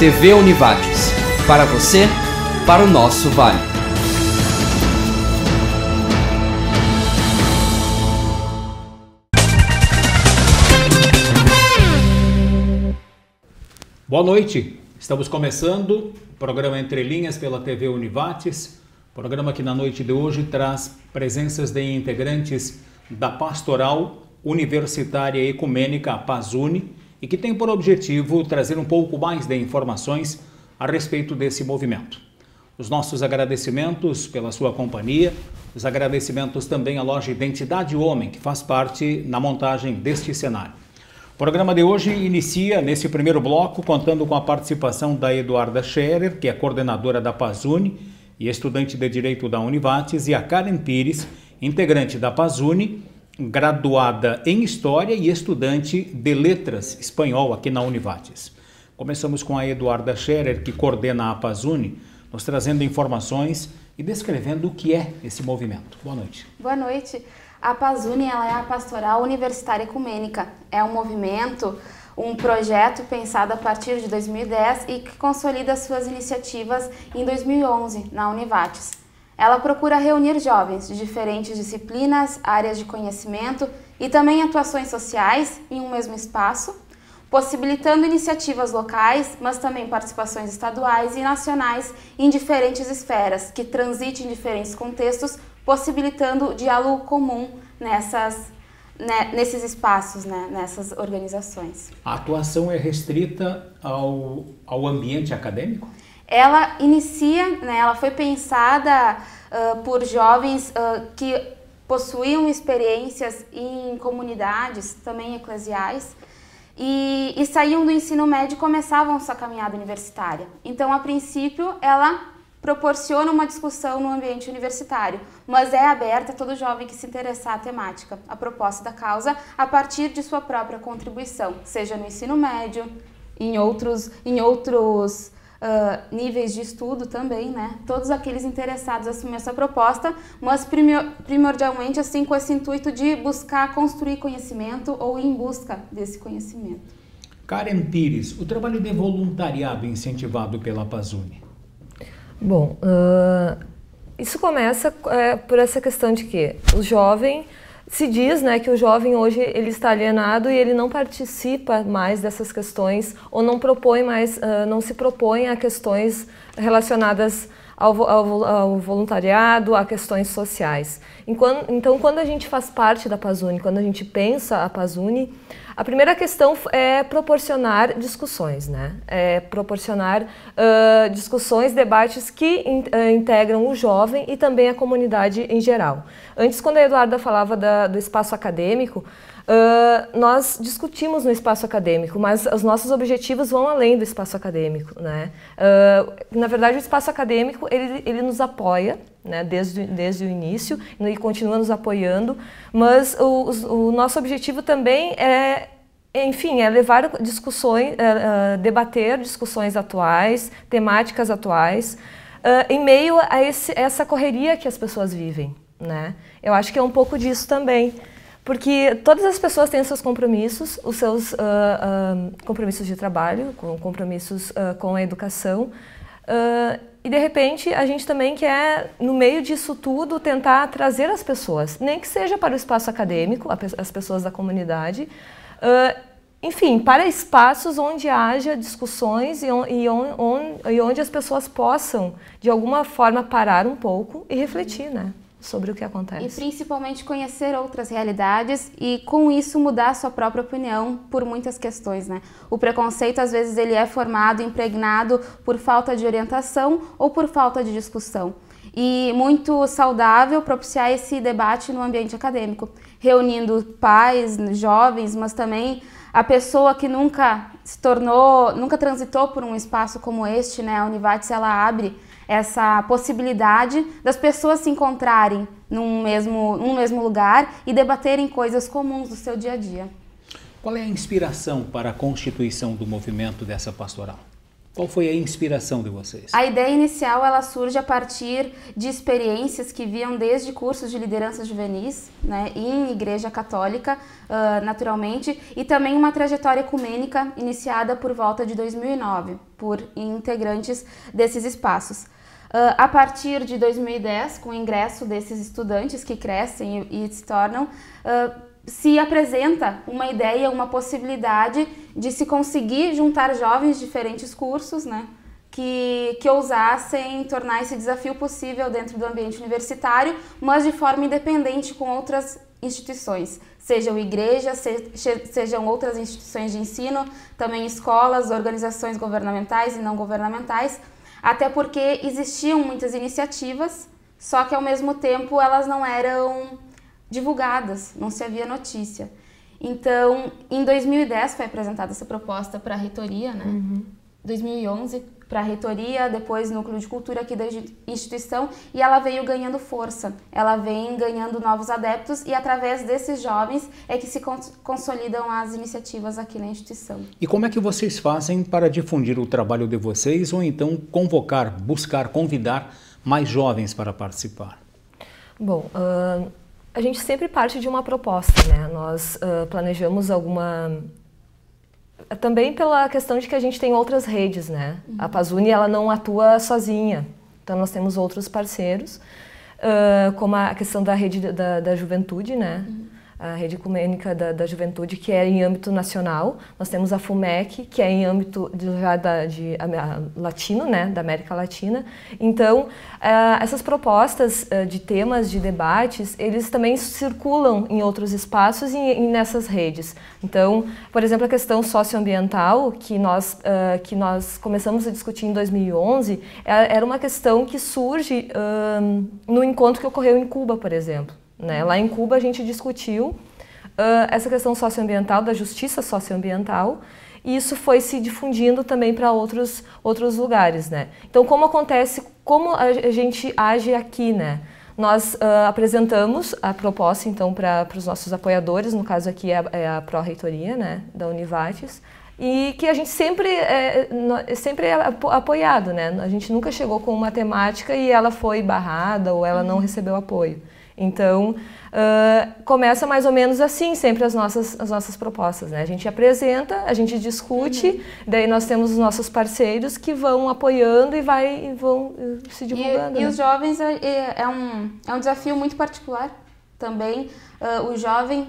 TV Univates. Para você, para o nosso Vale. Boa noite, estamos começando o programa Entre Linhas pela TV Univates, programa que na noite de hoje traz presenças de integrantes da Pastoral Universitária Ecumênica, a PASUNE, e que tem por objetivo trazer um pouco mais de informações a respeito desse movimento. Os nossos agradecimentos pela sua companhia, os agradecimentos também à loja Identidade Homem, que faz parte na montagem deste cenário. O programa de hoje inicia nesse primeiro bloco contando com a participação da Eduarda Scherer, que é coordenadora da PASUNE e estudante de Direito da Univates, e a Karen Pires, integrante da PASUNE, graduada em História e estudante de Letras Espanhol aqui na Univates. Começamos com a Eduarda Scherer, que coordena a PASUNE, nos trazendo informações e descrevendo o que é esse movimento. Boa noite. Boa noite. A PASUNE, ela é a Pastoral Universitária Ecumênica. É um movimento, um projeto pensado a partir de 2010 e que consolida suas iniciativas em 2011 na Univates. Ela procura reunir jovens de diferentes disciplinas, áreas de conhecimento e também atuações sociais em um mesmo espaço, possibilitando iniciativas locais, mas também participações estaduais e nacionais em diferentes esferas, que transitem em diferentes contextos, possibilitando o diálogo comum nesses espaços, nessas organizações. A atuação é restrita ao ambiente acadêmico? Ela inicia, ela foi pensada por jovens que possuíam experiências em comunidades, também eclesiais, e saíam do ensino médio e começavam sua caminhada universitária. Então, a princípio, ela proporciona uma discussão no ambiente universitário, mas é aberta a todo jovem que se interessar a temática, a proposta da causa, a partir de sua própria contribuição, seja no ensino médio, em outros níveis de estudo também, Todos aqueles interessados assumem essa proposta, mas primordialmente assim com esse intuito de buscar construir conhecimento ou ir em busca desse conhecimento. Karen Pires, o trabalho de voluntariado incentivado pela PASUNE. Bom, isso começa por essa questão de que o jovem, se diz que o jovem hoje ele está alienado e ele não participa mais dessas questões ou não propõe mais, não se propõe a questões relacionadas ao voluntariado, a questões sociais. Então, quando a gente faz parte da PASUNE, quando a gente pensa a PASUNE, a primeira questão é proporcionar discussões, É proporcionar discussões, debates que integram o jovem e também a comunidade em geral. Antes, quando a Eduarda falava do espaço acadêmico, nós discutimos no espaço acadêmico, mas os nossos objetivos vão além do espaço acadêmico, Na verdade, o espaço acadêmico, ele nos apoia, desde o início e continua nos apoiando, mas o nosso objetivo também é levar discussões, debater discussões atuais, temáticas atuais, em meio a essa correria que as pessoas vivem, Eu acho que é um pouco disso também. Porque todas as pessoas têm seus compromissos, os seus compromissos de trabalho, compromissos com a educação, e de repente a gente também quer, no meio disso tudo, tentar trazer as pessoas, nem que seja para o espaço acadêmico, as pessoas da comunidade, enfim, para espaços onde haja discussões e onde as pessoas possam, de alguma forma, parar um pouco e refletir, sobre o que acontece. E principalmente conhecer outras realidades e com isso mudar a sua própria opinião por muitas questões, O preconceito às vezes ele é formado, impregnado por falta de orientação ou por falta de discussão. E muito saudável propiciar esse debate no ambiente acadêmico, reunindo pais, jovens, mas também a pessoa que nunca transitou por um espaço como este, A Univates, ela abre essa possibilidade das pessoas se encontrarem num mesmo lugar e debaterem coisas comuns do seu dia a dia. Qual é a inspiração para a constituição do movimento dessa pastoral? Qual foi a inspiração de vocês? A ideia inicial ela surge a partir de experiências que viam desde cursos de liderança juvenis, né, em igreja católica, naturalmente, e também uma trajetória ecumênica iniciada por volta de 2009, por integrantes desses espaços. A partir de 2010, com o ingresso desses estudantes que crescem e se tornam, se apresenta uma ideia, uma possibilidade de se conseguir juntar jovens de diferentes cursos, né, que ousassem tornar esse desafio possível dentro do ambiente universitário, mas de forma independente com outras instituições, sejam igrejas, sejam outras instituições de ensino, também escolas, organizações governamentais e não governamentais, até porque existiam muitas iniciativas, só que ao mesmo tempo elas não eram divulgadas, não se havia notícia. Então, em 2010 foi apresentada essa proposta para a reitoria, né? 2011 para a reitoria, depois Núcleo de Cultura aqui da instituição, e ela veio ganhando força, ela vem ganhando novos adeptos e através desses jovens é que se consolidam as iniciativas aqui na instituição. E como é que vocês fazem para difundir o trabalho de vocês ou então convocar, buscar, convidar mais jovens para participar? Bom, a gente sempre parte de uma proposta, né? Nós planejamos alguma... Também pela questão de que a gente tem outras redes, né? A Pazuni, ela não atua sozinha, então nós temos outros parceiros, como a questão da rede da juventude, né? A rede ecumênica da juventude, que é em âmbito nacional. Nós temos a FUMEC, que é em âmbito latino, né, da América Latina. Então, essas propostas de temas, de debates, eles também circulam em outros espaços e nessas redes. Então, por exemplo, a questão socioambiental, que nós começamos a discutir em 2011, era uma questão que surge no encontro que ocorreu em Cuba, por exemplo. Né? Lá em Cuba a gente discutiu essa questão socioambiental, da justiça socioambiental, e isso foi se difundindo também para outros lugares, né? Então, como a gente age aqui, né? Nós apresentamos a proposta, então, para os nossos apoiadores, no caso aqui é a Pró-Reitoria, né, da Univates, e que a gente sempre é apoiado, né? A gente nunca chegou com uma temática e ela foi barrada ou ela não recebeu apoio. Então, começa mais ou menos assim sempre as nossas propostas, né? A gente apresenta, a gente discute, daí nós temos os nossos parceiros que vão apoiando e vão se divulgando. E os jovens é um desafio muito particular também, o jovem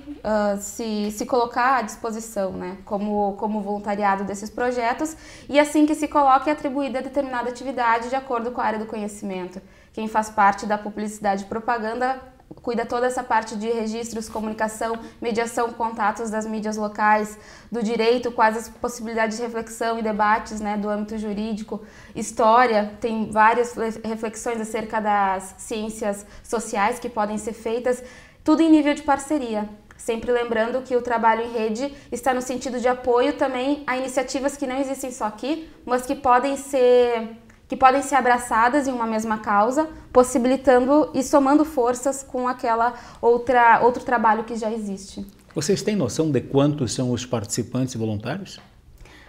se colocar à disposição, né? Como voluntariado desses projetos, e assim que se coloca é atribuída a determinada atividade de acordo com a área do conhecimento. Quem faz parte da publicidade e propaganda cuida toda essa parte de registros, comunicação, mediação, contatos das mídias locais, do direito, quais as possibilidades de reflexão e debates, né, do âmbito jurídico, história, tem várias reflexões acerca das ciências sociais que podem ser feitas, tudo em nível de parceria. Sempre lembrando que o trabalho em rede está no sentido de apoio também a iniciativas que não existem só aqui, mas que podem ser abraçadas em uma mesma causa, possibilitando e somando forças com outro trabalho que já existe. Vocês têm noção de quantos são os participantes voluntários?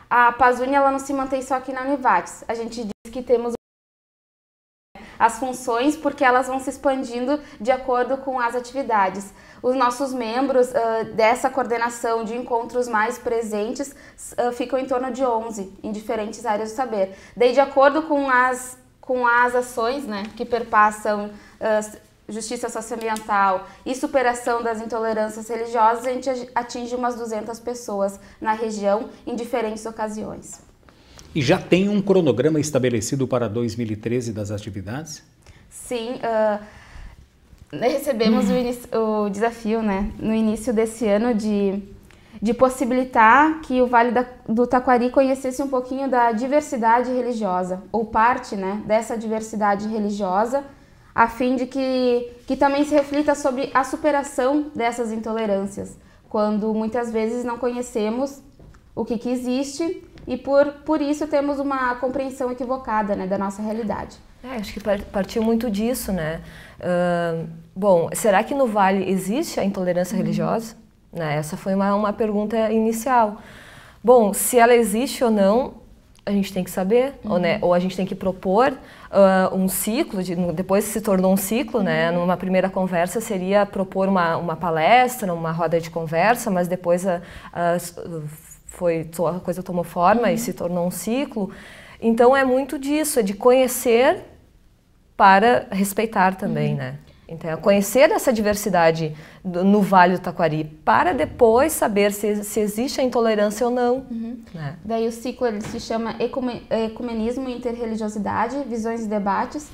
A Pazuni, ela não se mantém só aqui na Univates. A gente diz que temos as funções porque elas vão se expandindo de acordo com as atividades. Os nossos membros dessa coordenação de encontros mais presentes ficam em torno de 11 em diferentes áreas do saber. Daí, de acordo com as ações, né, que perpassam justiça socioambiental e superação das intolerâncias religiosas, a gente atinge umas 200 pessoas na região em diferentes ocasiões. E já tem um cronograma estabelecido para 2013 das atividades? Sim, recebemos o desafio, né, no início desse ano de possibilitar que o Vale do Taquari conhecesse um pouquinho da diversidade religiosa, ou parte, né, dessa diversidade religiosa, a fim de que também se reflita sobre a superação dessas intolerâncias, quando muitas vezes não conhecemos o que existe e por isso temos uma compreensão equivocada, né, da nossa realidade. Acho que partiu muito disso, né? Bom, será que no Vale existe a intolerância religiosa? Né? Essa foi uma pergunta inicial. Bom, se ela existe ou não, a gente tem que saber, ou a gente tem que propor um ciclo, depois se tornou um ciclo, né? Numa primeira conversa seria propor uma palestra, uma roda de conversa, mas depois a coisa tomou forma e se tornou um ciclo. Então é muito disso, é de conhecer para respeitar também, né? Então, é conhecer essa diversidade no Vale do Taquari para depois saber se existe a intolerância ou não. Né? Daí o ciclo ele se chama Ecumenismo e Interreligiosidade, Visões e Debates,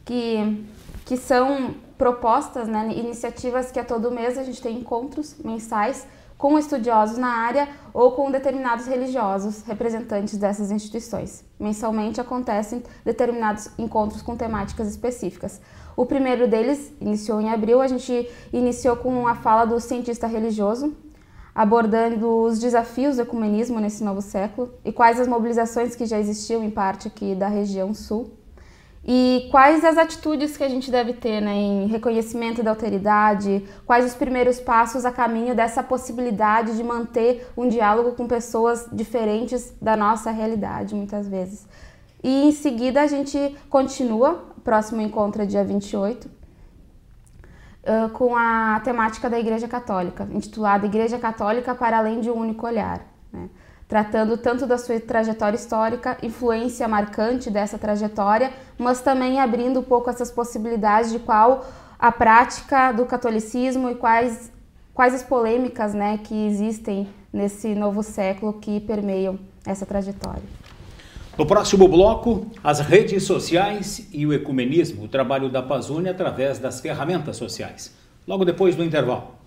que são propostas, né, iniciativas que a todo mês a gente tem encontros mensais com estudiosos na área ou com determinados religiosos, representantes dessas instituições. Mensalmente acontecem determinados encontros com temáticas específicas. O primeiro deles iniciou em abril, a gente iniciou com a fala do cientista religioso, abordando os desafios do ecumenismo nesse novo século e quais as mobilizações que já existiam em parte aqui da região sul. E quais as atitudes que a gente deve ter, né, em reconhecimento da alteridade, quais os primeiros passos a caminho dessa possibilidade de manter um diálogo com pessoas diferentes da nossa realidade, muitas vezes. E em seguida a gente continua, o próximo encontro é dia 28, com a temática da Igreja Católica, intitulada Igreja Católica para além de um único olhar, né? Tratando tanto da sua trajetória histórica, influência marcante dessa trajetória, mas também abrindo um pouco essas possibilidades de qual a prática do catolicismo e quais as polêmicas, né, que existem nesse novo século que permeiam essa trajetória. No próximo bloco, as redes sociais e o ecumenismo, o trabalho da Pazuni através das ferramentas sociais. Logo depois do intervalo.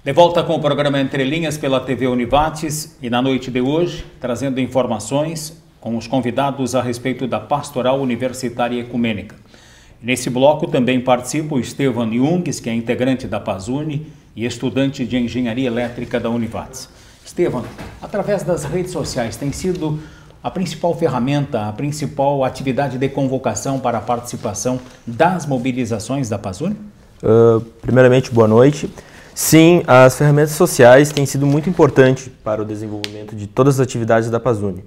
De volta com o programa Entre Linhas pela TV Univates e na noite de hoje, trazendo informações com os convidados a respeito da Pastoral Universitária Ecumênica. Nesse bloco também participa o Estevan Jungs, que é integrante da Pazuni e estudante de Engenharia Elétrica da Univates. Estevan, através das redes sociais, tem sido a principal ferramenta, a principal atividade de convocação para a participação das mobilizações da Pazuni? Primeiramente, boa noite. Sim, as ferramentas sociais têm sido muito importantes para o desenvolvimento de todas as atividades da Pazuni.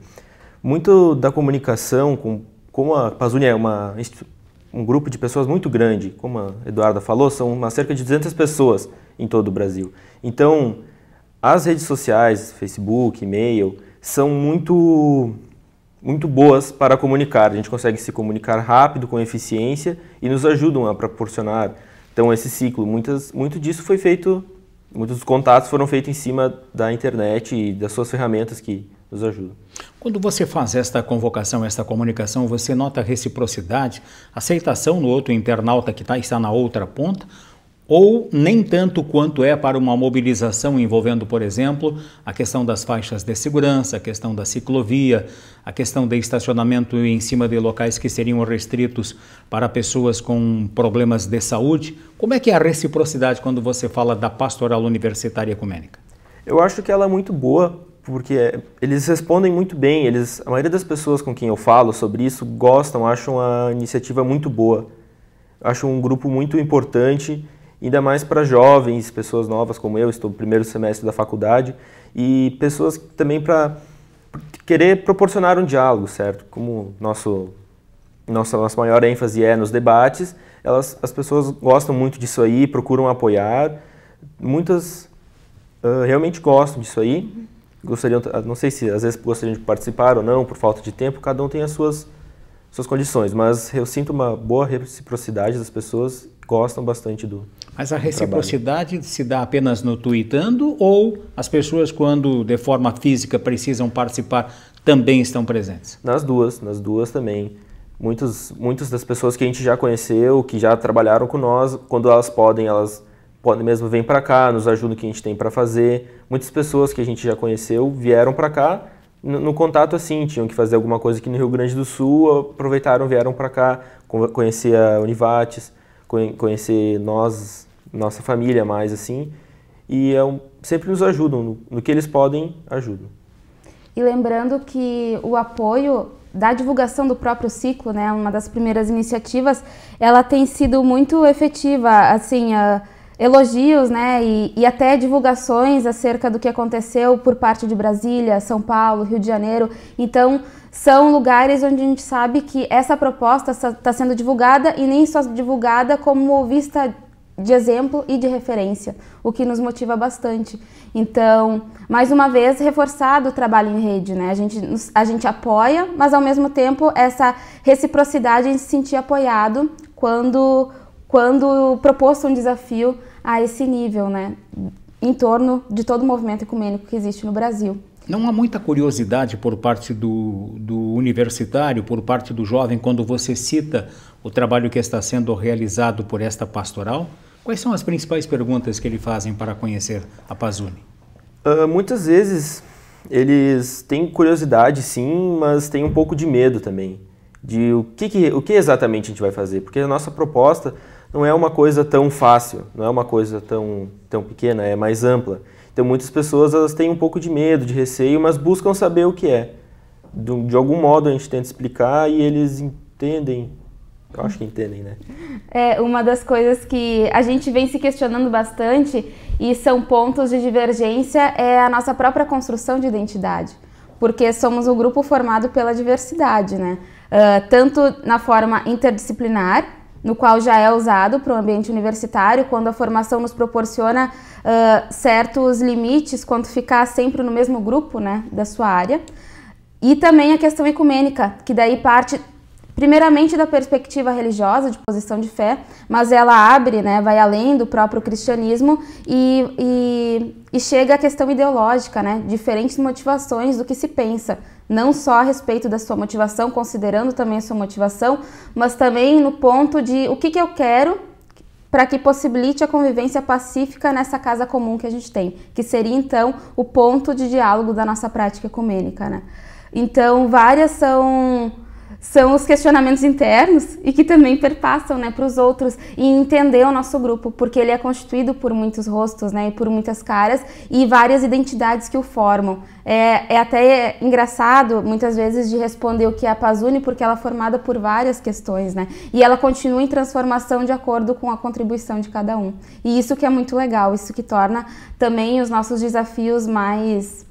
Muito da comunicação, como a Pazuni é um grupo de pessoas muito grande, como a Eduarda falou, são cerca de 200 pessoas em todo o Brasil. Então, as redes sociais, Facebook, e-mail, são muito boas para comunicar. A gente consegue se comunicar rápido, com eficiência e nos ajudam a proporcionar. Então, esse ciclo, muito disso foi feito, muitos dos contatos foram feitos em cima da internet e das suas ferramentas que nos ajudam. Quando você faz esta convocação, esta comunicação, você nota reciprocidade, aceitação no outro internauta que está na outra ponta? Ou nem tanto quanto é para uma mobilização envolvendo, por exemplo, a questão das faixas de segurança, a questão da ciclovia, a questão de estacionamento em cima de locais que seriam restritos para pessoas com problemas de saúde? Como é que é a reciprocidade quando você fala da Pastoral Universitária Ecumênica? Eu acho que ela é muito boa, porque eles respondem muito bem, a maioria das pessoas com quem eu falo sobre isso gostam, acham a iniciativa muito boa, acham um grupo muito importante, ainda mais para jovens, pessoas novas como eu, estou no primeiro semestre da faculdade, e pessoas também para querer proporcionar um diálogo, certo? Como nossa maior ênfase é nos debates, as pessoas gostam muito disso aí, procuram apoiar, muitas realmente gostam disso aí, gostariam, não sei se às vezes gostariam de participar ou não, por falta de tempo, cada um tem as suas condições, mas eu sinto uma boa reciprocidade das pessoas, gostam bastante do Mas a reciprocidade se dá apenas no tweetando ou as pessoas, quando de forma física precisam participar, também estão presentes? Nas duas também. Muitas das pessoas que a gente já conheceu, que já trabalharam com nós, quando elas podem mesmo vir para cá, nos ajudam o que a gente tem para fazer. Muitas pessoas que a gente já conheceu vieram para cá, no contato assim, tinham que fazer alguma coisa aqui no Rio Grande do Sul, aproveitaram, vieram para cá, conhecer a Univates, conhecer nossa família mais assim, e sempre nos ajudam, no que eles podem, ajudam. E lembrando que o apoio da divulgação do próprio ciclo, né, uma das primeiras iniciativas, ela tem sido muito efetiva, assim, elogios, né, e até divulgações acerca do que aconteceu por parte de Brasília, São Paulo, Rio de Janeiro. Então, são lugares onde a gente sabe que essa proposta está sendo divulgada e nem só divulgada como vista de exemplo e de referência, o que nos motiva bastante. Então, mais uma vez, reforçado o trabalho em rede, né? A gente apoia, mas ao mesmo tempo essa reciprocidade em se sentir apoiado quando proposto um desafio a esse nível, né? Em torno de todo o movimento ecumênico que existe no Brasil. Não há muita curiosidade por parte do universitário, por parte do jovem, quando você cita o trabalho que está sendo realizado por esta pastoral? Quais são as principais perguntas que eles fazem para conhecer a Pazuni? Muitas vezes eles têm curiosidade, sim, mas têm um pouco de medo também. De o que exatamente a gente vai fazer, porque a nossa proposta não é uma coisa tão fácil, não é uma coisa tão pequena, é mais ampla. Então muitas pessoas elas têm um pouco de medo, de receio, mas buscam saber o que é. De algum modo a gente tenta explicar e eles entendem. Eu acho que entendem, né? É uma das coisas que a gente vem se questionando bastante e são pontos de divergência é a nossa própria construção de identidade. Porque somos um grupo formado pela diversidade, né? Tanto na forma interdisciplinar, no qual já é usado para o ambiente universitário, quando a formação nos proporciona certos limites, quanto ficar sempre no mesmo grupo, né, da sua área. E também a questão ecumênica, que daí parte primeiramente da perspectiva religiosa, de posição de fé, mas ela abre, né, vai além do próprio cristianismo e chega à questão ideológica, né, diferentes motivações do que se pensa, não só a respeito da sua motivação, considerando também a sua motivação, mas também no ponto de o que eu quero para que possibilite a convivência pacífica nessa casa comum que a gente tem, que seria então o ponto de diálogo da nossa prática ecumênica, né. Então, várias são os questionamentos internos e que também perpassam, né, para os outros e entender o nosso grupo, porque ele é constituído por muitos rostos, né, e por muitas caras e várias identidades que o formam. É até engraçado, muitas vezes, de responder o que é a Pazuni, porque ela é formada por várias questões, né, e ela continua em transformação de acordo com a contribuição de cada um. E isso que é muito legal, isso que torna também os nossos desafios mais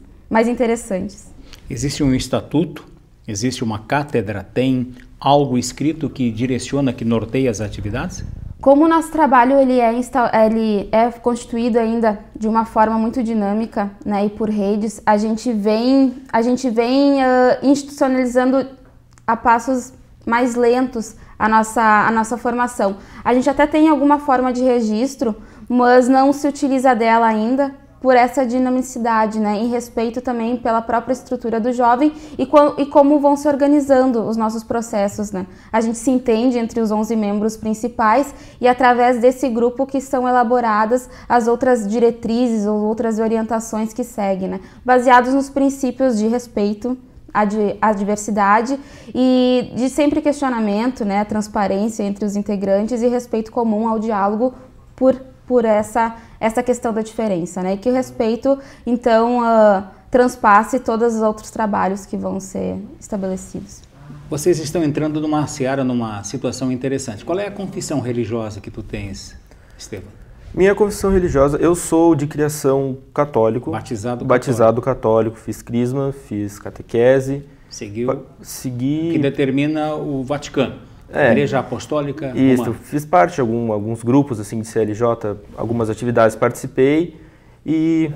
interessantes. Existe um estatuto? Existe uma cátedra? Tem algo escrito que direciona, que norteia as atividades? Como o nosso trabalho ele é constituído ainda de uma forma muito dinâmica, né, e por redes, a gente vem institucionalizando a passos mais lentos a nossa formação. A gente até tem alguma forma de registro, mas não se utiliza dela ainda, por essa dinamicidade, né, em respeito também pela própria estrutura do jovem e como vão se organizando os nossos processos, né. A gente se entende entre os 11 membros principais e através desse grupo que são elaboradas as outras diretrizes ou outras orientações que seguem, né, baseados nos princípios de respeito à diversidade e de sempre questionamento, né, transparência entre os integrantes e respeito comum ao diálogo por essa questão da diferença, né? E que o respeito, então, transpasse todos os outros trabalhos que vão ser estabelecidos. Vocês estão entrando numa seara, numa situação interessante. Qual é a confissão religiosa que tu tens, Estevam? Minha confissão religiosa, eu sou de criação católico. Batizado católico. Fiz crisma, fiz catequese. Segui... Que determina o Vaticano. Igreja Apostólica Isso, Romana. Fiz parte de alguns grupos assim, de CLJ, algumas atividades participei e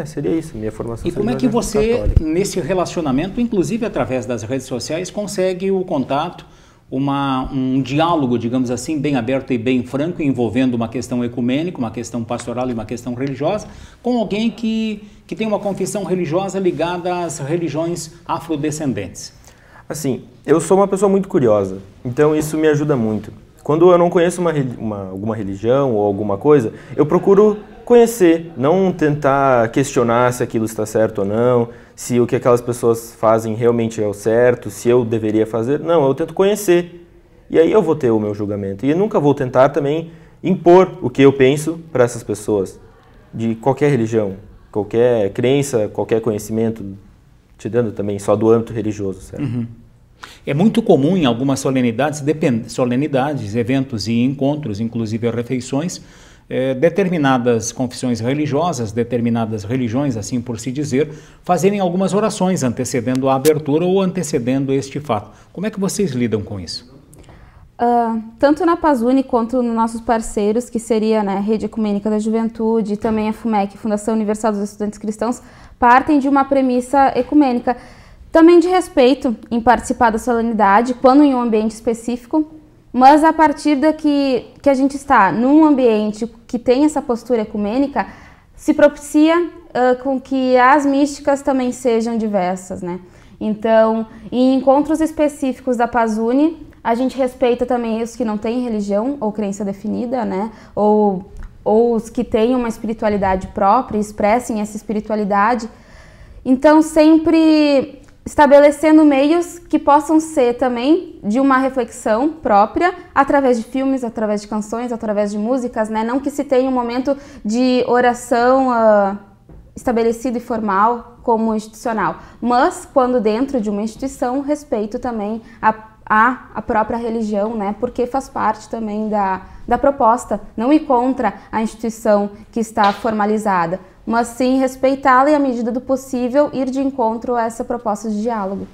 seria isso, minha formação. E como é que você, católica. Nesse relacionamento, inclusive através das redes sociais, consegue o contato, um diálogo, digamos assim, bem aberto e bem franco, envolvendo uma questão ecumênica, uma questão pastoral e uma questão religiosa, com alguém que tem uma confissão religiosa ligada às religiões afrodescendentes? Assim, eu sou uma pessoa muito curiosa, então isso me ajuda muito. Quando eu não conheço alguma religião ou alguma coisa, eu procuro conhecer, não tentar questionar se aquilo está certo ou não, se o que aquelas pessoas fazem realmente é o certo, se eu deveria fazer. Não, eu tento conhecer e aí eu vou ter o meu julgamento. E eu nunca vou tentar também impor o que eu penso para essas pessoas, de qualquer religião, qualquer crença, qualquer conhecimento, te dando também só do âmbito religioso, certo? Uhum. É muito comum em algumas solenidades, eventos e encontros, inclusive refeições, determinadas confissões religiosas, determinadas religiões, assim por se dizer, fazerem algumas orações antecedendo a abertura ou antecedendo este fato. Como é que vocês lidam com isso? Tanto na Pazuni quanto nos nossos parceiros, que seria, né, a Rede Ecumênica da Juventude e também a FUMEC, Fundação Universal dos Estudantes Cristãos, partem de uma premissa ecumênica, também de respeito em participar da solenidade, quando em um ambiente específico, mas a partir que a gente está num ambiente que tem essa postura ecumênica, se propicia com que as místicas também sejam diversas, né? Então, em encontros específicos da Pazuni, a gente respeita também os que não têm religião ou crença definida, né? Ou os que têm uma espiritualidade própria, expressem essa espiritualidade. Então, sempre estabelecendo meios que possam ser também de uma reflexão própria, através de filmes, através de canções, através de músicas, né? Não que se tenha um momento de oração estabelecido e formal como institucional, mas quando dentro de uma instituição, respeito também a própria religião, né? Porque faz parte também da proposta, não ir contra a instituição que está formalizada, mas sim respeitá-la e, à medida do possível, ir de encontro a essa proposta de diálogo.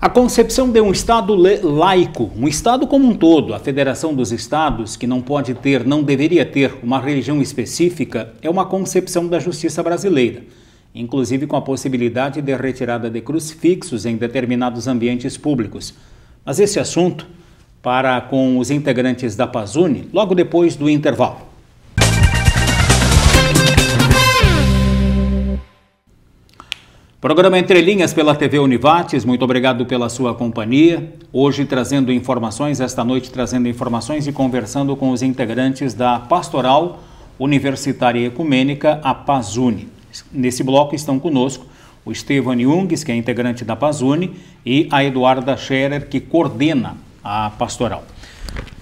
A concepção de um Estado laico, um Estado como um todo, a Federação dos Estados, que não pode ter, não deveria ter uma religião específica, é uma concepção da justiça brasileira, inclusive com a possibilidade de retirada de crucifixos em determinados ambientes públicos. Mas esse assunto para com os integrantes da Pazuni logo depois do intervalo. Programa Entre Linhas pela TV Univates, muito obrigado pela sua companhia. Hoje trazendo informações, esta noite trazendo informações e conversando com os integrantes da Pastoral Universitária e Ecumênica, a Pazuni. Nesse bloco estão conosco o Estevan Jungs, que é integrante da Pazuni, e a Eduarda Scherer, que coordena a pastoral.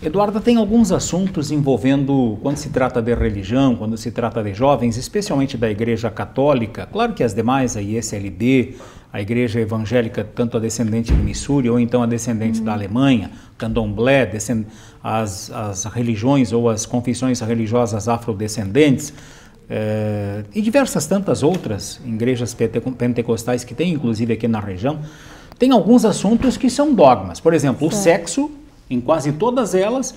Eduarda, tem alguns assuntos envolvendo, quando se trata de religião, quando se trata de jovens, especialmente da Igreja Católica, claro que as demais, a ISLB, a Igreja Evangélica, tanto a descendente de Missouri ou então a descendente da Alemanha, Candomblé, as religiões ou as confissões religiosas afrodescendentes, e diversas tantas outras igrejas pentecostais que tem, inclusive aqui na região, tem alguns assuntos que são dogmas. Por exemplo, o sexo, em quase todas elas,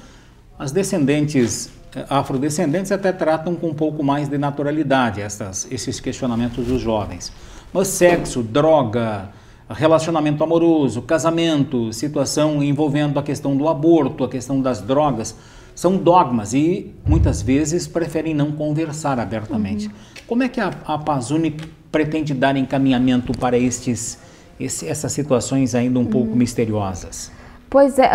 as descendentes afrodescendentes até tratam com um pouco mais de naturalidade esses questionamentos dos jovens. Mas sexo, droga, relacionamento amoroso, casamento, situação envolvendo a questão do aborto, a questão das drogas, são dogmas e muitas vezes preferem não conversar abertamente. Como é que a Pazuni pretende dar encaminhamento para essas situações ainda um pouco misteriosas? Pois é,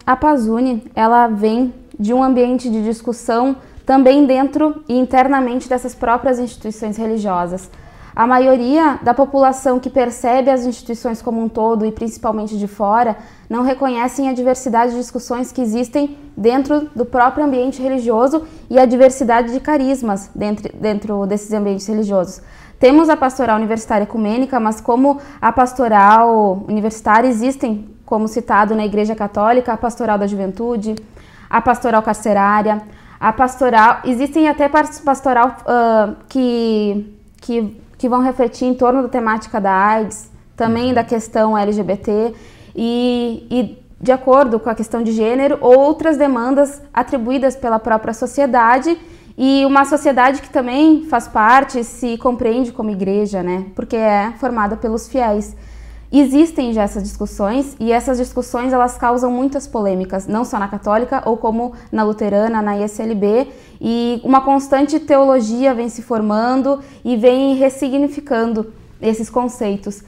a Pazuni, ela vem de um ambiente de discussão também dentro e internamente dessas próprias instituições religiosas. A maioria da população que percebe as instituições como um todo e principalmente de fora não reconhecem a diversidade de discussões que existem dentro do próprio ambiente religioso e a diversidade de carismas dentro desses ambientes religiosos. Temos a pastoral universitária ecumênica, mas como a pastoral universitária existem, como citado na Igreja Católica, a pastoral da juventude, a pastoral carcerária, a pastoral... Existem até pastoral que vão refletir em torno da temática da AIDS, também da questão LGBT e de acordo com a questão de gênero, outras demandas atribuídas pela própria sociedade e uma sociedade que também faz parte, se compreende como igreja, né? Porque é formada pelos fiéis. Existem já essas discussões e essas discussões elas causam muitas polêmicas, não só na católica ou como na luterana, na ISLB, e uma constante teologia vem se formando e vem ressignificando esses conceitos.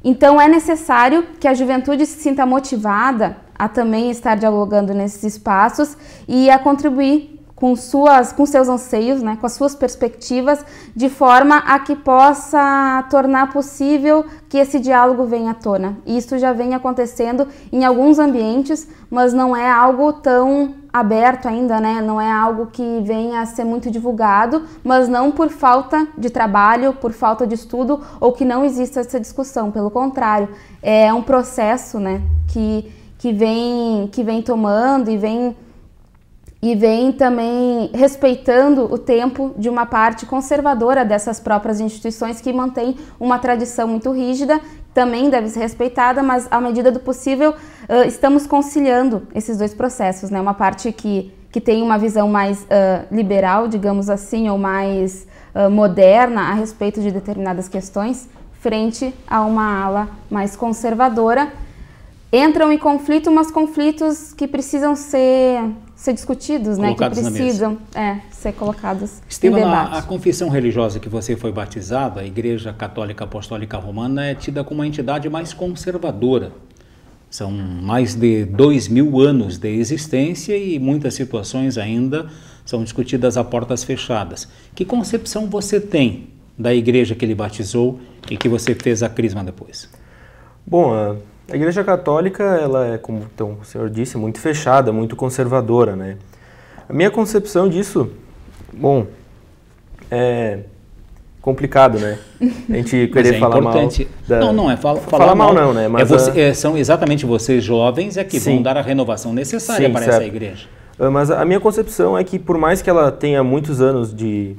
Então é necessário que a juventude se sinta motivada a também estar dialogando nesses espaços e a contribuir com seus anseios, né, com as suas perspectivas, de forma a que possa tornar possível que esse diálogo venha à tona. Isso já vem acontecendo em alguns ambientes, mas não é algo tão aberto ainda, né? Não é algo que venha a ser muito divulgado, mas não por falta de trabalho, por falta de estudo, ou que não exista essa discussão. Pelo contrário, é um processo, né, que vem tomando e vem e vem também respeitando o tempo de uma parte conservadora dessas próprias instituições que mantém uma tradição muito rígida, também deve ser respeitada, mas à medida do possível estamos conciliando esses dois processos, né? Uma parte que tem uma visão mais liberal, digamos assim, ou mais moderna a respeito de determinadas questões, frente a uma ala mais conservadora. Entram em conflito, mas conflitos que precisam ser discutidos, né? Que precisam ser colocados em debate. A confissão religiosa que você foi batizado, a Igreja Católica Apostólica Romana, é tida como uma entidade mais conservadora. São mais de 2000 anos de existência e muitas situações ainda são discutidas a portas fechadas. Que concepção você tem da igreja que ele batizou e que você fez a crisma depois? Bom, a Igreja Católica, ela é, como então, o senhor disse, muito fechada, muito conservadora, né? A minha concepção disso, bom, é complicado, né? A gente querer falar importante. mal... Não é falar mal não, né? Mas são exatamente vocês jovens que vão dar a renovação necessária para essa igreja. Mas a minha concepção é que por mais que ela tenha muitos anos de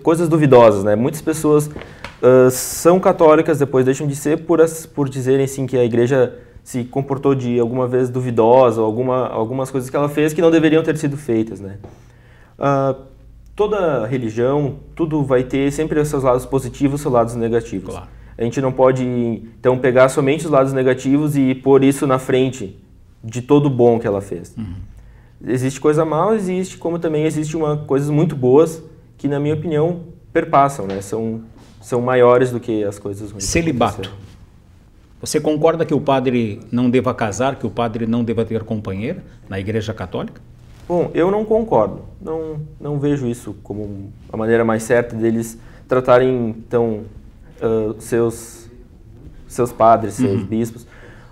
coisas duvidosas, né? Muitas pessoas são católicas, depois deixam de ser por dizerem assim, que a igreja se comportou de alguma vez duvidosa, algumas coisas que ela fez que não deveriam ter sido feitas, né? Toda religião, tudo vai ter sempre os seus lados positivos e seus lados negativos. Claro. A gente não pode, então, pegar somente os lados negativos e pôr isso na frente de todo o bom que ela fez. Uhum. Existe coisa mal, existe, como também existe coisas muito boas que, na minha opinião, perpassam, né? São maiores do que as coisas ruins. Celibato. Você concorda que o padre não deva casar, que o padre não deva ter companheira na Igreja Católica? Bom, eu não concordo. Não vejo isso como a maneira mais certa deles tratarem, então, seus padres, seus bispos.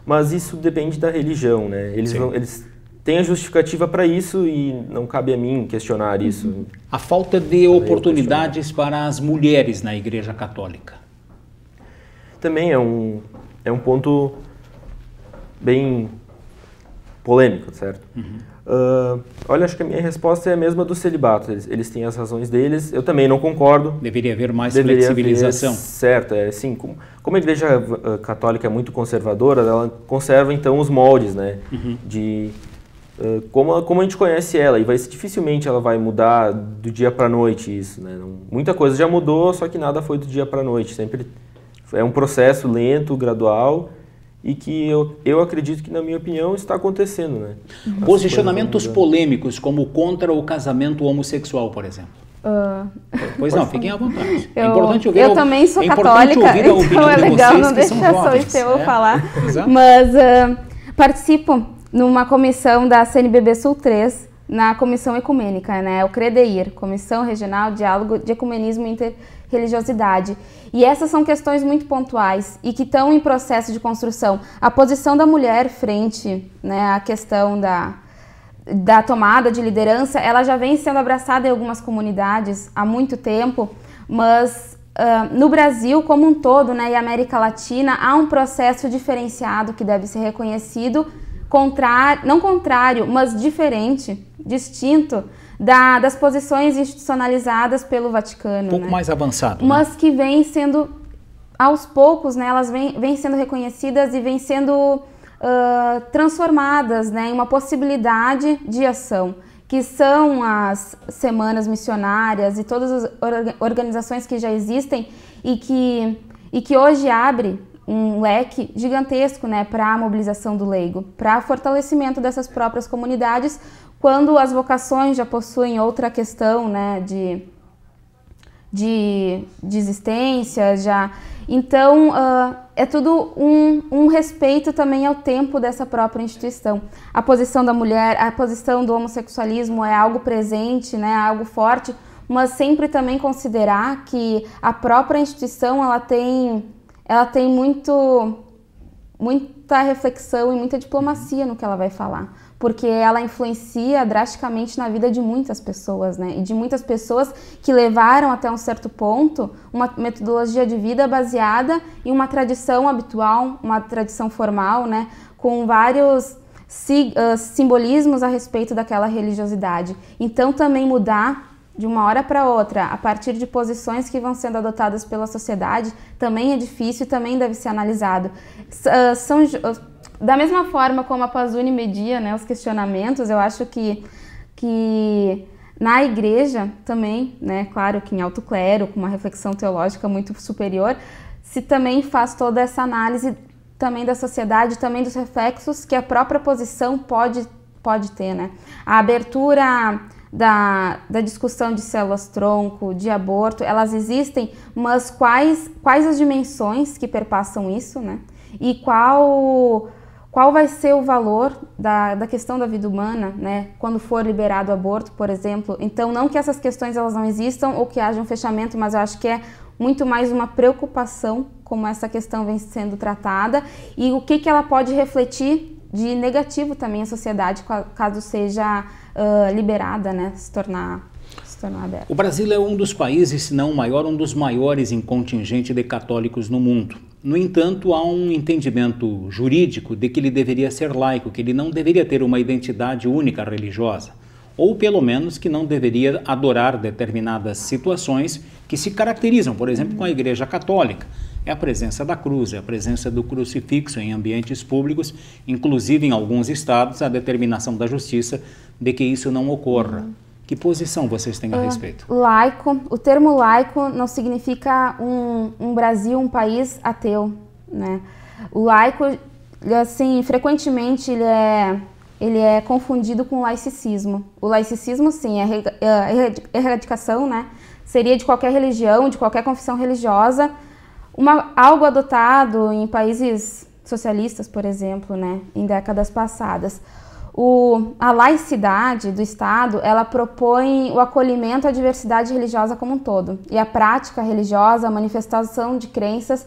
Mas isso depende da religião, né? Eles têm a justificativa para isso e não cabe a mim questionar isso. A falta de oportunidades para as mulheres na Igreja Católica. Também é um ponto bem polêmico, certo? Olha, acho que a minha resposta é a mesma do celibato. Eles têm as razões deles. Eu também não concordo. Deveria haver mais flexibilização. Certo, assim, como a Igreja Católica é muito conservadora, ela conserva então os moldes, né? Como a gente conhece ela, e dificilmente ela vai mudar do dia para a noite isso, né? Muita coisa já mudou, só que nada foi do dia para a noite. Sempre é um processo lento, gradual, e que eu acredito que, na minha opinião, está acontecendo, né? Posicionamentos polêmicos, como contra o casamento homossexual, por exemplo. Pois não, fiquem à vontade. É importante ouvir. Eu também sou católica, então é legal não deixar só o Estevão falar. Mas participo numa comissão da CNBB Sul 3, na Comissão Ecumênica, né? O CREDEIR, Comissão Regional de Diálogo de Ecumenismo e Interreligiosidade. E essas são questões muito pontuais e que estão em processo de construção. A posição da mulher frente, né, à questão da tomada de liderança, ela já vem sendo abraçada em algumas comunidades há muito tempo, mas no Brasil como um todo, né, e América Latina, há um processo diferenciado que deve ser reconhecido, não contrário, mas diferente, distinto das posições institucionalizadas pelo Vaticano. Um pouco mais avançado. Mas né? que vem sendo, aos poucos, né, elas vêm sendo reconhecidas e vêm sendo transformadas, né, em uma possibilidade de ação, que são as semanas missionárias e todas as organizações que já existem e que hoje abre um leque gigantesco, né, para a mobilização do leigo, para fortalecimento dessas próprias comunidades, quando as vocações já possuem outra questão, né, de existência, já. Então, é tudo um respeito também ao tempo dessa própria instituição. A posição da mulher, a posição do homossexualismo é algo presente, né, algo forte, mas sempre também considerar que a própria instituição ela tem muita reflexão e muita diplomacia no que ela vai falar, porque ela influencia drasticamente na vida de muitas pessoas, né? E de muitas pessoas que levaram até um certo ponto uma metodologia de vida baseada em uma tradição habitual, uma tradição formal, né? Com vários simbolismos a respeito daquela religiosidade. Então também mudar de uma hora para outra, a partir de posições que vão sendo adotadas pela sociedade, também é difícil e também deve ser analisado. Da mesma forma como a Pazzuni media, né, os questionamentos, eu acho que na igreja também, né, claro que em alto clero, com uma reflexão teológica muito superior, se também faz toda essa análise também da sociedade, também dos reflexos que a própria posição pode ter, né? A abertura da discussão de células-tronco, de aborto, elas existem, mas quais as dimensões que perpassam isso, né? E qual vai ser o valor da questão da vida humana, né? Quando for liberado o aborto, por exemplo. Então, não que essas questões elas não existam ou que haja um fechamento, mas eu acho que é muito mais uma preocupação como essa questão vem sendo tratada e o que ela pode refletir de negativo também à sociedade caso seja liberada, né? Se tornar aberta. O Brasil é um dos países, se não o maior, um dos maiores em contingente de católicos no mundo. No entanto, há um entendimento jurídico de que ele deveria ser laico, que ele não deveria ter uma identidade única religiosa, ou pelo menos que não deveria adorar determinadas situações que se caracterizam, por exemplo, com a Igreja Católica. É a presença da cruz, é a presença do crucifixo em ambientes públicos, inclusive em alguns estados, a determinação da justiça de que isso não ocorra. Que posição vocês têm a respeito? Laico, o termo laico não significa um Brasil, um país ateu, né? O laico, assim, frequentemente ele é confundido com laicicismo. O laicicismo, sim, é erradicação, né? Seria de qualquer religião, de qualquer confissão religiosa, algo adotado em países socialistas, por exemplo, né? Em décadas passadas. A laicidade do Estado, ela propõe o acolhimento à diversidade religiosa como um todo. E a prática religiosa, a manifestação de crenças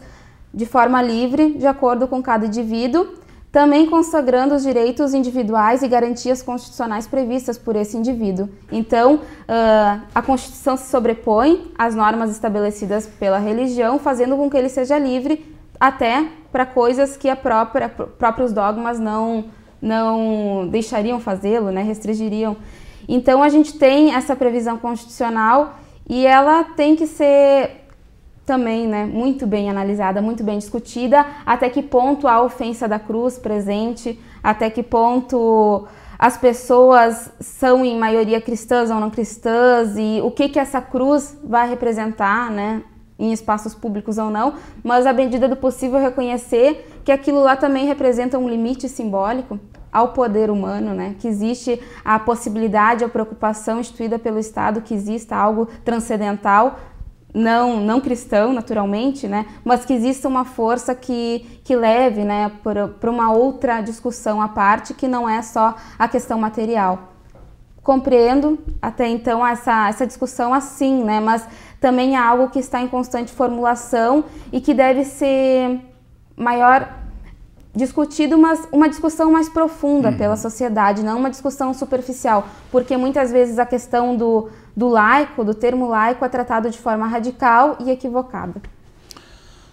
de forma livre, de acordo com cada indivíduo, também consagrando os direitos individuais e garantias constitucionais previstas por esse indivíduo. Então, a Constituição se sobrepõe às normas estabelecidas pela religião, fazendo com que ele seja livre até para coisas que próprios dogmas não deixariam fazê-lo, né, restringiriam. Então a gente tem essa previsão constitucional e ela tem que ser também, né, muito bem analisada, muito bem discutida, até que ponto há ofensa da cruz presente, até que ponto as pessoas são em maioria cristãs ou não cristãs e o que essa cruz vai representar, né, em espaços públicos ou não, mas à medida do possível reconhecer que aquilo lá também representa um limite simbólico ao poder humano, né? Que existe a possibilidade, a preocupação instituída pelo Estado que exista algo transcendental, não cristão, naturalmente, né? Mas que exista uma força que leve, né, para uma outra discussão à parte, que não é só a questão material. Compreendo até então essa discussão assim, né? Mas também é algo que está em constante formulação e que deve ser maior discutido, mas uma discussão mais profunda pela sociedade, não uma discussão superficial, porque muitas vezes a questão do laico, do termo laico, é tratado de forma radical e equivocada.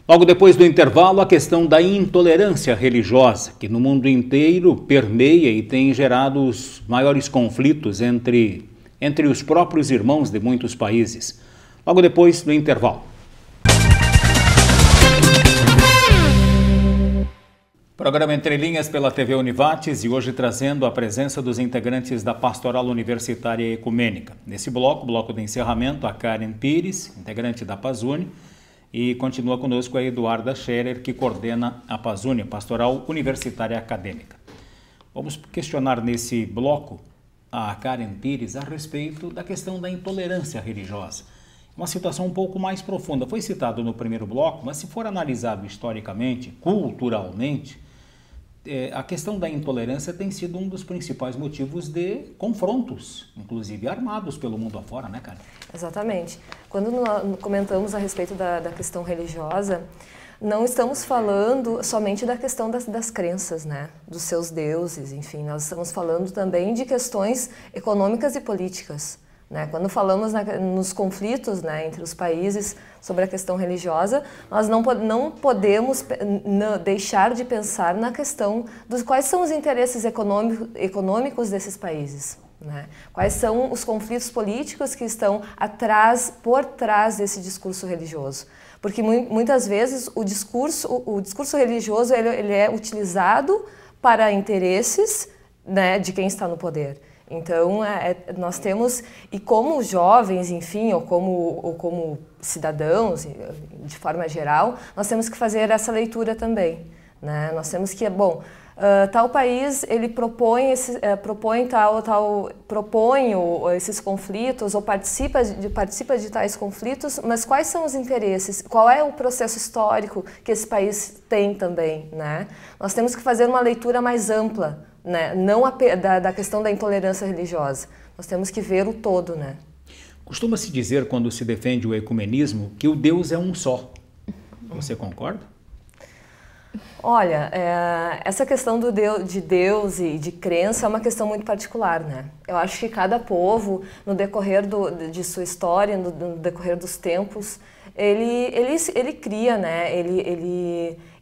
Logo depois do intervalo, a questão da intolerância religiosa, que no mundo inteiro permeia e tem gerado os maiores conflitos entre os próprios irmãos de muitos países. Logo depois do intervalo. Programa Entre Linhas pela TV Univates e hoje trazendo a presença dos integrantes da Pastoral Universitária Ecumênica. Nesse bloco de encerramento, a Karen Pires, integrante da Pazzuni, e continua conosco a Eduarda Scherer, que coordena a Pazzuni, a Pastoral Universitária Acadêmica. Vamos questionar nesse bloco a Karen Pires a respeito da questão da intolerância religiosa. Uma situação um pouco mais profunda. Foi citado no primeiro bloco, mas se for analisado historicamente, culturalmente, a questão da intolerância tem sido um dos principais motivos de confrontos, inclusive armados pelo mundo afora, né, cara? Exatamente. Quando nós comentamos a respeito da questão religiosa, não estamos falando somente da questão das crenças, né, dos seus deuses, enfim, nós estamos falando também de questões econômicas e políticas. né? Quando falamos nos conflitos, né, entre os países sobre a questão religiosa, nós não podemos deixar de pensar na questão dos quais são os interesses econômicos desses países, né? Quais são os conflitos políticos que estão por trás desse discurso religioso. Porque muitas vezes o discurso religioso ele é utilizado para interesses, né, de quem está no poder. Então, nós temos, e como jovens, enfim, ou como cidadãos, de forma geral, nós temos que fazer essa leitura também, né? Nós temos que, tal país, ele propõe esses conflitos, ou participa de tais conflitos, mas quais são os interesses? Qual é o processo histórico que esse país tem também, né? Nós temos que fazer uma leitura mais ampla, né? Não da questão da intolerância religiosa. Nós temos que ver o todo, né? Costuma-se dizer, quando se defende o ecumenismo, que o Deus é um só. Você concorda? Olha, essa questão de Deus e de crença é uma questão muito particular, né? Eu acho que cada povo, no decorrer de sua história, no decorrer dos tempos, ele cria, né?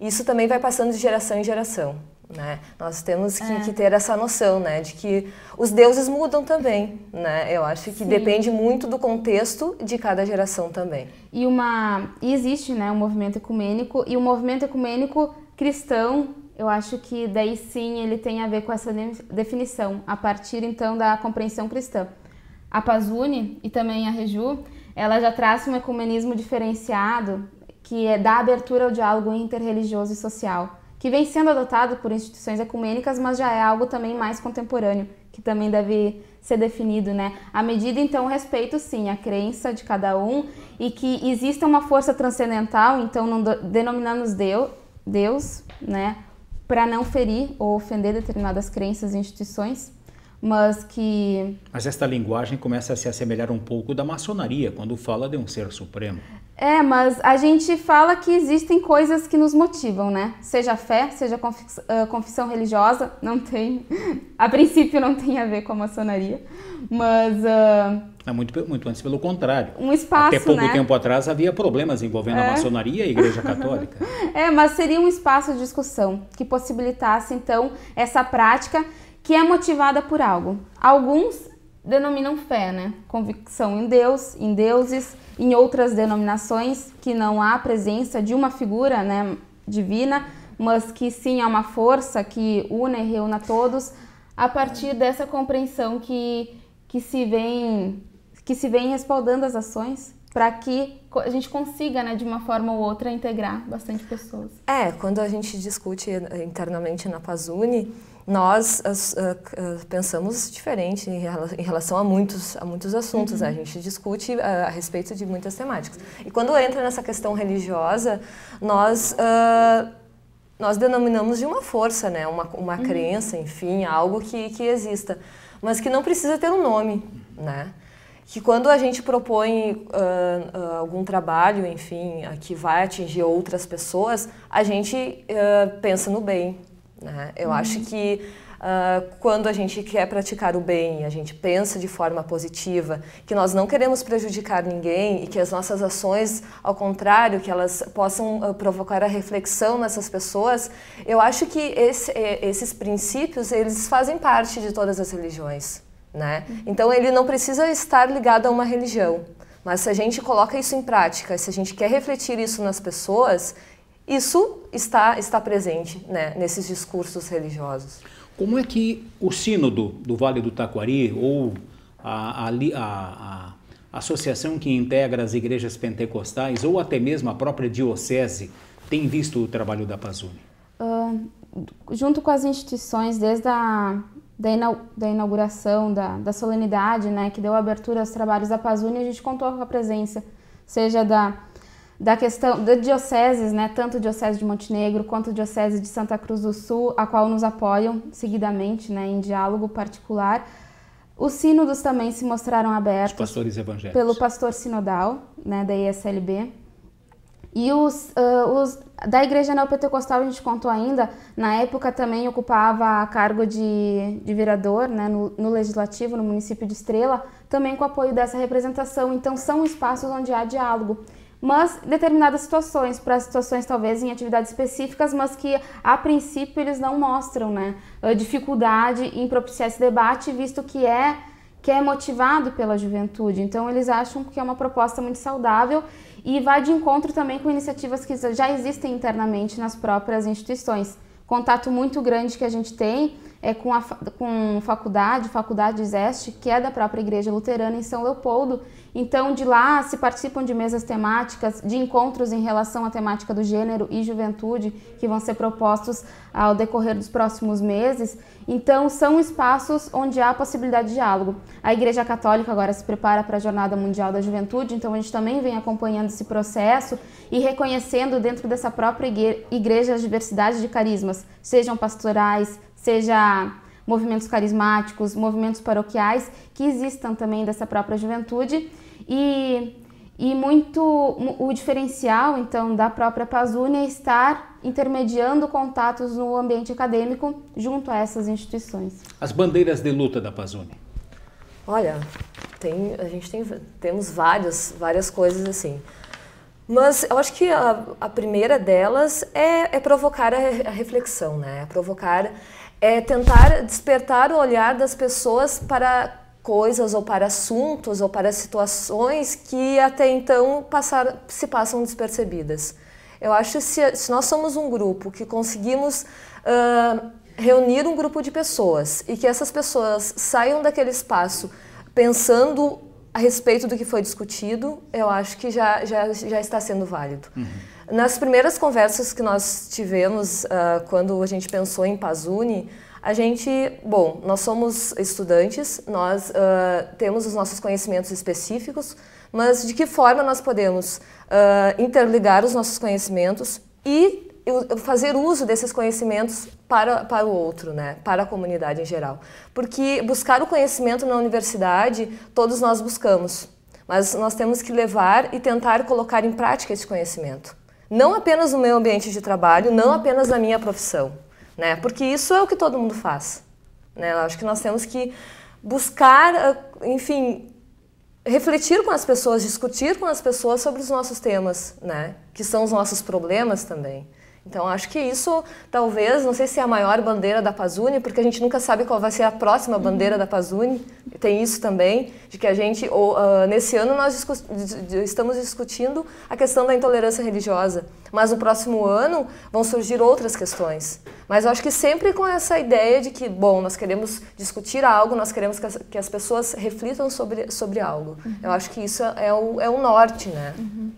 Isso também vai passando de geração em geração, né? Nós temos que ter essa noção, né, de que os deuses mudam também, né? Eu acho que depende muito do contexto de cada geração também. E existe, né, um movimento ecumênico, e o movimento ecumênico cristão, eu acho que daí sim ele tem a ver com essa definição, a partir então da compreensão cristã. A Pazuni e também a Reju, ela já traz um ecumenismo diferenciado, que dá abertura ao diálogo interreligioso e social, que vem sendo adotado por instituições ecumênicas, mas já é algo também mais contemporâneo, que também deve ser definido, né? À medida, então, respeito, sim, a crença de cada um, e que exista uma força transcendental, então não denominamos Deus, né, para não ferir ou ofender determinadas crenças e instituições, mas esta linguagem começa a se assemelhar um pouco da maçonaria, quando fala de um ser supremo. Mas a gente fala que existem coisas que nos motivam, né? Seja a fé, seja a confissão religiosa, não tem, a princípio não tem a ver com a maçonaria, mas... muito antes, pelo contrário. Um espaço, até pouco né? tempo atrás havia problemas envolvendo a maçonaria e a Igreja Católica. Mas seria um espaço de discussão que possibilitasse, então, essa prática que é motivada por algo. Alguns denominam fé, né? Convicção em Deus, em deuses, em outras denominações que não há presença de uma figura, né, divina, mas que sim há uma força que une e reúne a todos a partir dessa compreensão que se vem respaldando as ações para que a gente consiga, né, de uma forma ou outra, integrar bastante pessoas. Quando a gente discute internamente na Pazuni, nós pensamos diferente em relação a muitos assuntos. A gente discute a respeito de muitas temáticas. E quando entra nessa questão religiosa, nós denominamos de uma força, né? Uma crença, enfim, algo que exista, mas que não precisa ter um nome, né? Que quando a gente propõe algum trabalho, enfim, que vai atingir outras pessoas, a gente pensa no bem, né? Eu acho que quando a gente quer praticar o bem, a gente pensa de forma positiva, que nós não queremos prejudicar ninguém e que as nossas ações, ao contrário, que elas possam provocar a reflexão nessas pessoas, eu acho que esses princípios, eles fazem parte de todas as religiões, né? Então ele não precisa estar ligado a uma religião, mas se a gente coloca isso em prática, se a gente quer refletir isso nas pessoas, isso está presente, né, nesses discursos religiosos. Como é que o sínodo do Vale do Taquari ou a associação que integra as igrejas pentecostais ou até mesmo a própria diocese tem visto o trabalho da Pazuni? Junto com as instituições, desde da inauguração, da solenidade, né, que deu abertura aos trabalhos da Pazuni, a gente contou com a presença, seja da questão da dioceses, né, tanto a Diocese de Montenegro quanto a Diocese de Santa Cruz do Sul, a qual nos apoiam seguidamente, né, em diálogo particular. Os sínodos também se mostraram abertos pastores evangélicos. Pelo pastor sinodal, né, da ESLB. E os da Igreja Neopentecostal, a gente contou ainda, na época também ocupava cargo de vereador, né, no Legislativo, no município de Estrela, também com apoio dessa representação. Então são espaços onde há diálogo. Mas determinadas situações, para situações talvez em atividades específicas, mas que a princípio eles não mostram, né, dificuldade em propiciar esse debate, visto que é motivado pela juventude. Então eles acham que é uma proposta muito saudável e vai de encontro também com iniciativas que já existem internamente nas próprias instituições. Contato muito grande que a gente tem é com Faculdade Zeste, que é da própria Igreja Luterana em São Leopoldo. Então, de lá se participam de mesas temáticas, de encontros em relação à temática do gênero e juventude, que vão ser propostos ao decorrer dos próximos meses. Então, são espaços onde há possibilidade de diálogo. A Igreja Católica agora se prepara para a Jornada Mundial da Juventude, então a gente também vem acompanhando esse processo e reconhecendo dentro dessa própria igreja a diversidade de carismas, sejam pastorais, seja movimentos carismáticos, movimentos paroquiais, que existam também dessa própria juventude. E muito o diferencial, então, da própria Pazuni é estar intermediando contatos no ambiente acadêmico junto a essas instituições. As bandeiras de luta da Pazuni? Olha, temos várias coisas assim. Mas eu acho que a primeira delas é provocar a reflexão, né? Tentar despertar o olhar das pessoas para coisas ou para assuntos ou para situações que até então se passam despercebidas. Eu acho que se nós somos um grupo que conseguimos reunir um grupo de pessoas e que essas pessoas saiam daquele espaço pensando a respeito do que foi discutido, eu acho que já está sendo válido. Uhum. Nas primeiras conversas que nós tivemos, quando a gente pensou em Pazuni, nós somos estudantes, nós temos os nossos conhecimentos específicos, mas de que forma nós podemos interligar os nossos conhecimentos e fazer uso desses conhecimentos para o outro, né? Para a comunidade em geral. Porque buscar o conhecimento na universidade, todos nós buscamos, mas nós temos que levar e tentar colocar em prática esse conhecimento. Não apenas no meu ambiente de trabalho, não apenas na minha profissão, né? Porque isso é o que todo mundo faz, né? Eu acho que nós temos que buscar, enfim, refletir com as pessoas, discutir com as pessoas sobre os nossos temas, né? Que são os nossos problemas também. Então, acho que isso, talvez, não sei se é a maior bandeira da Pazuni, porque a gente nunca sabe qual vai ser a próxima bandeira da Pazuni. Tem isso também, de que a gente, nesse ano, nós estamos discutindo a questão da intolerância religiosa, mas no próximo ano vão surgir outras questões. Mas eu acho que sempre com essa ideia de que, bom, nós queremos discutir algo, nós queremos que as pessoas reflitam sobre algo. Uhum. Eu acho que isso é o norte, né? Uhum.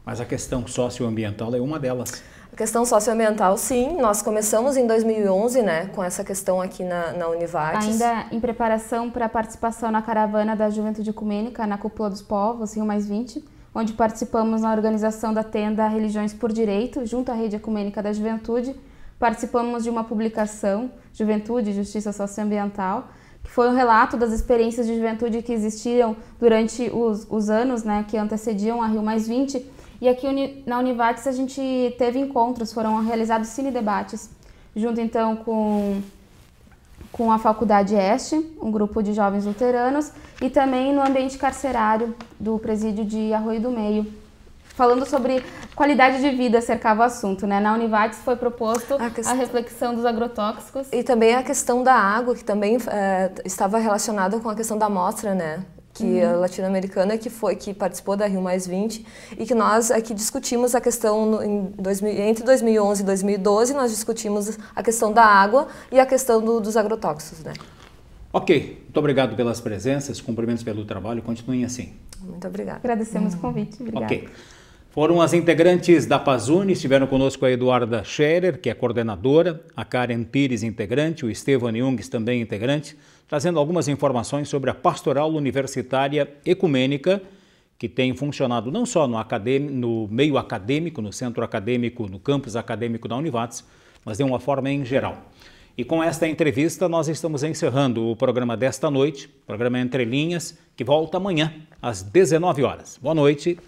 Mas a questão socioambiental é uma delas. A questão socioambiental, sim. Nós começamos em 2011, né, com essa questão aqui na Univates. Ainda em preparação para a participação na caravana da Juventude Ecumênica na Cúpula dos Povos, Rio+20, onde participamos na organização da tenda Religiões por Direito, junto à Rede Ecumênica da Juventude. Participamos de uma publicação, Juventude e Justiça Socioambiental, que foi um relato das experiências de juventude que existiam durante os anos, né, que antecediam a Rio+20. E aqui na Univates a gente teve encontros, foram realizados cine-debates, junto então com a Faculdade Este, um grupo de jovens luteranos, e também no ambiente carcerário do presídio de Arroio do Meio. Falando sobre qualidade de vida cercava o assunto, né? Na Univates foi proposto a reflexão dos agrotóxicos. E também a questão da água, que também estava relacionada com a questão da amostra, né? Que a latino-americana que participou da Rio+20 e que nós aqui discutimos a questão entre 2011 e 2012, nós discutimos a questão da água e a questão dos agrotóxicos, né? Ok, muito obrigado pelas presenças, cumprimentos pelo trabalho, continuem assim. Muito obrigada. Agradecemos o convite, obrigada. Ok. Foram as integrantes da Pazuni, estiveram conosco a Eduarda Scherer, que é coordenadora, a Karen Pires, integrante, o Estevan Jungs, também integrante, trazendo algumas informações sobre a pastoral universitária ecumênica, que tem funcionado não só no meio acadêmico, no centro acadêmico, no campus acadêmico da Univates, mas de uma forma em geral. E com esta entrevista nós estamos encerrando o programa desta noite, programa Entre Linhas, que volta amanhã às 19 horas. Boa noite.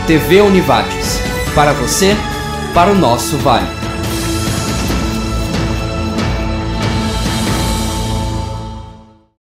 TV Univates. Para você, para o nosso Vale.